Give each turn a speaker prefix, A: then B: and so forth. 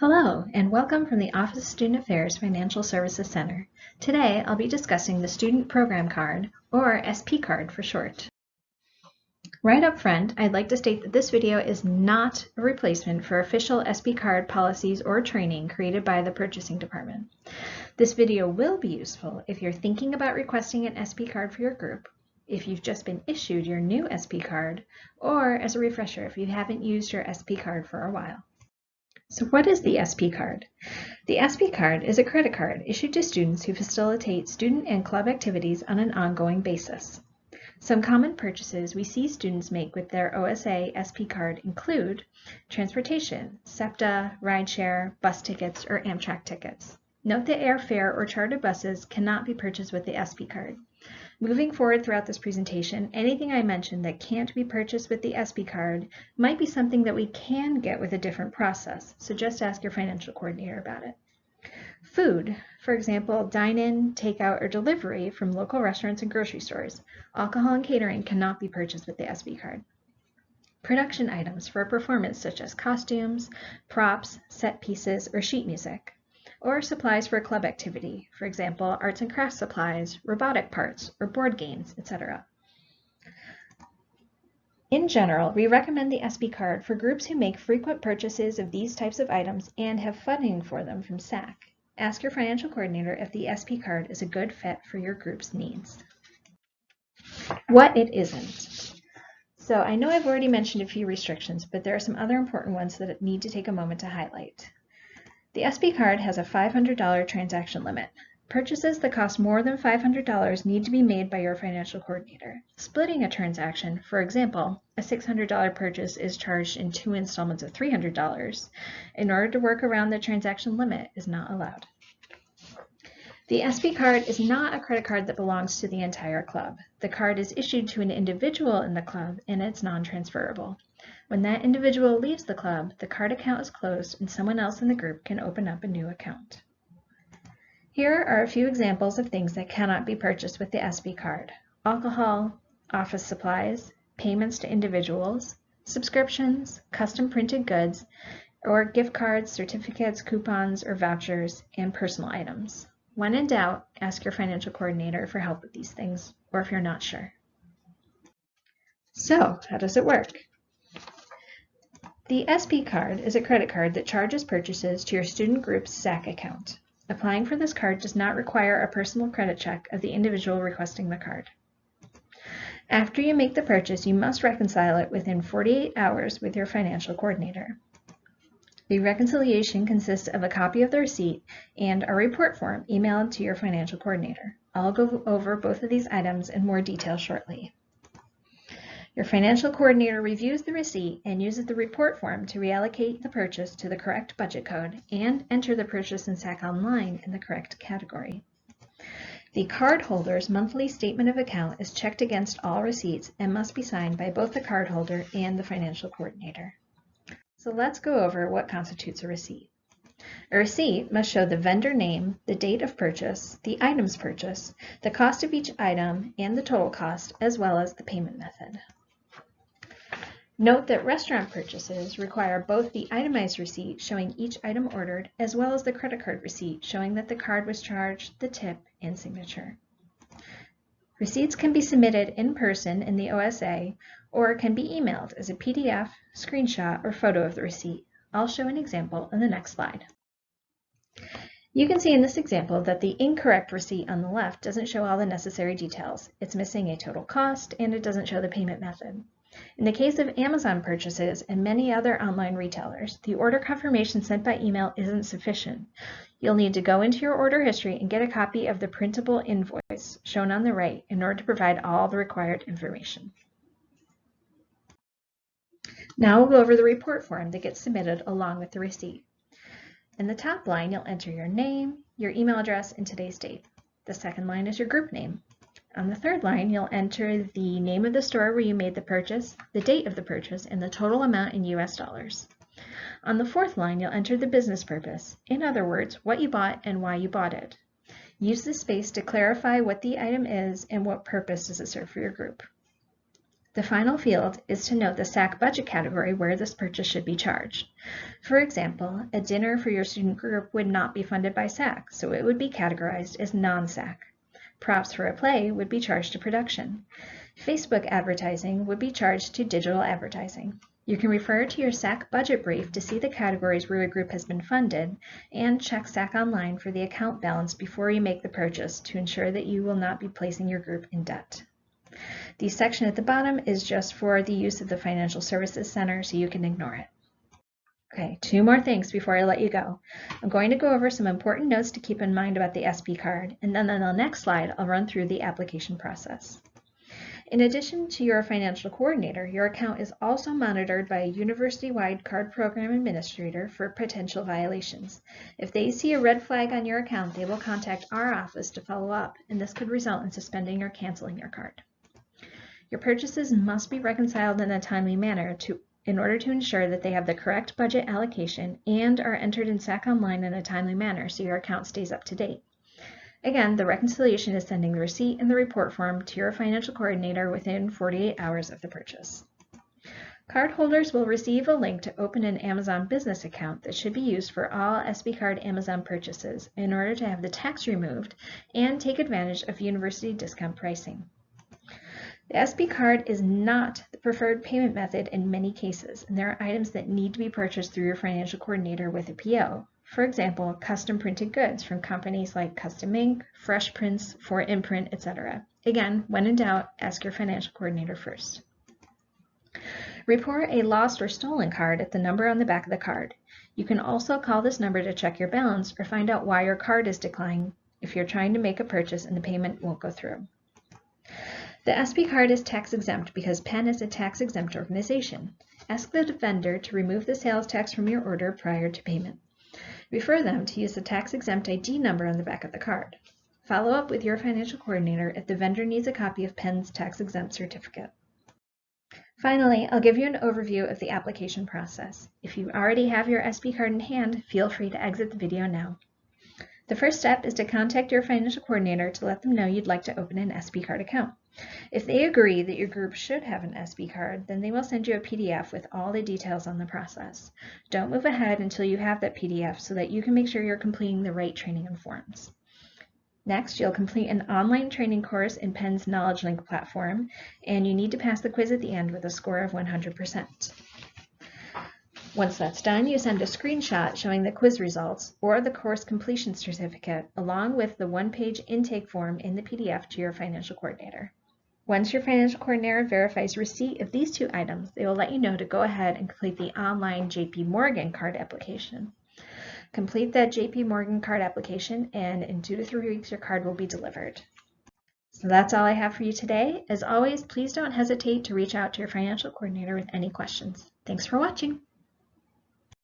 A: Hello, and welcome from the Office of Student Affairs Financial Services Center. Today, I'll be discussing the Student Program Card, or SPcard for short. Right up front, I'd like to state that this video is not a replacement for official SPcard policies or training created by the Purchasing Department. This video will be useful if you're thinking about requesting an SPcard for your group, if you've just been issued your new SPcard, or as a refresher if you haven't used your SPcard for a while. So what is the SPcard? The SPcard is a credit card issued to students who facilitate student and club activities on an ongoing basis. Some common purchases we see students make with their OSA SPcard include transportation, SEPTA, rideshare, bus tickets, or Amtrak tickets. Note that airfare or chartered buses cannot be purchased with the SPcard. Moving forward throughout this presentation, anything I mentioned that can't be purchased with the SPcard might be something that we can get with a different process, so just ask your financial coordinator about it. Food, for example, dine-in, takeout, or delivery from local restaurants and grocery stores. Alcohol and catering cannot be purchased with the SPcard. Production items for a performance such as costumes, props, set pieces, or sheet music. Or supplies for a club activity, for example, arts and crafts supplies, robotic parts, or board games, etc. In general, we recommend the SPcard for groups who make frequent purchases of these types of items and have funding for them from SAC. Ask your financial coordinator if the SPcard is a good fit for your group's needs. What it isn't. So I know I've already mentioned a few restrictions, but there are some other important ones that need to take a moment to highlight. The SPcard has a $500 transaction limit. Purchases that cost more than $500 need to be made by your financial coordinator. Splitting a transaction, for example, a $600 purchase is charged in 2 installments of $300, in order to work around the transaction limit is not allowed. The SPcard is not a credit card that belongs to the entire club. The card is issued to an individual in the club and it's non-transferable. When that individual leaves the club, the card account is closed and someone else in the group can open up a new account. Here are a few examples of things that cannot be purchased with the SPcard: alcohol, office supplies, payments to individuals, subscriptions, custom printed goods, or gift cards, certificates, coupons, or vouchers, and personal items. When in doubt, ask your financial coordinator for help with these things, or if you're not sure. So, how does it work? The SPcard is a credit card that charges purchases to your student group's SAC account. Applying for this card does not require a personal credit check of the individual requesting the card. After you make the purchase, you must reconcile it within 48 hours with your financial coordinator. The reconciliation consists of a copy of the receipt and a report form emailed to your financial coordinator. I'll go over both of these items in more detail shortly. Your financial coordinator reviews the receipt and uses the report form to reallocate the purchase to the correct budget code and enter the purchase in SAC Online in the correct category. The cardholder's monthly statement of account is checked against all receipts and must be signed by both the cardholder and the financial coordinator. So let's go over what constitutes a receipt. A receipt must show the vendor name, the date of purchase, the items purchased, the cost of each item, and the total cost, as well as the payment method. Note that restaurant purchases require both the itemized receipt showing each item ordered, as well as the credit card receipt showing that the card was charged, the tip, and signature. Receipts can be submitted in person in the OSA or can be emailed as a PDF, screenshot, or photo of the receipt. I'll show an example in the next slide. You can see in this example that the incorrect receipt on the left doesn't show all the necessary details. It's missing a total cost and it doesn't show the payment method. In the case of Amazon purchases and many other online retailers, the order confirmation sent by email isn't sufficient. You'll need to go into your order history and get a copy of the printable invoice shown on the right in order to provide all the required information. Now we'll go over the report form that gets submitted along with the receipt. In the top line, you'll enter your name, your email address, and today's date. The second line is your group name. On the third line, you'll enter the name of the store where you made the purchase, the date of the purchase, and the total amount in US dollars. On the fourth line, you'll enter the business purpose. In other words, what you bought and why you bought it. Use this space to clarify what the item is and what purpose does it serve for your group. The final field is to note the SAC budget category where this purchase should be charged. For example, a dinner for your student group would not be funded by SAC, so it would be categorized as non-SAC. Props for a play would be charged to production. Facebook advertising would be charged to digital advertising. You can refer to your SAC budget brief to see the categories where your group has been funded, and check SAC online for the account balance before you make the purchase to ensure that you will not be placing your group in debt. The section at the bottom is just for the use of the Financial Services Center, so you can ignore it. Okay, 2 more things before I let you go. I'm going to go over some important notes to keep in mind about the SP card, and then on the next slide, I'll run through the application process. In addition to your financial coordinator, your account is also monitored by a university-wide card program administrator for potential violations. If they see a red flag on your account, they will contact our office to follow up, and this could result in suspending or canceling your card. Your purchases must be reconciled in a timely manner in order to ensure that they have the correct budget allocation and are entered in SAC Online in a timely manner so your account stays up to date. Again, the reconciliation is sending the receipt and the report form to your financial coordinator within 48 hours of the purchase. Cardholders will receive a link to open an Amazon business account that should be used for all SPcard Amazon purchases in order to have the tax removed and take advantage of university discount pricing. The SPcard is not the preferred payment method in many cases, and there are items that need to be purchased through your financial coordinator with a PO. For example, custom printed goods from companies like Custom Ink, Fresh Prints, For Imprint, etc. Again, when in doubt, ask your financial coordinator first. Report a lost or stolen card at the number on the back of the card. You can also call this number to check your balance or find out why your card is declining if you're trying to make a purchase and the payment won't go through. The SPcard is tax exempt because Penn is a tax exempt organization. Ask the vendor to remove the sales tax from your order prior to payment. Refer them to use the tax exempt ID number on the back of the card. Follow up with your financial coordinator if the vendor needs a copy of Penn's tax exempt certificate. Finally, I'll give you an overview of the application process. If you already have your SPcard in hand, feel free to exit the video now. The first step is to contact your financial coordinator to let them know you'd like to open an SPcard account. If they agree that your group should have an SPcard, then they will send you a PDF with all the details on the process. Don't move ahead until you have that PDF so that you can make sure you're completing the right training and forms. Next, you'll complete an online training course in Penn's Knowledge Link platform, and you need to pass the quiz at the end with a score of 100%. Once that's done, you send a screenshot showing the quiz results or the course completion certificate along with the 1-page intake form in the PDF to your financial coordinator. Once your financial coordinator verifies receipt of these 2 items, they will let you know to go ahead and complete the online JP Morgan card application. Complete that JP Morgan card application, and in 2 to 3 weeks your card will be delivered. So that's all I have for you today. As always, please don't hesitate to reach out to your financial coordinator with any questions. Thanks for watching.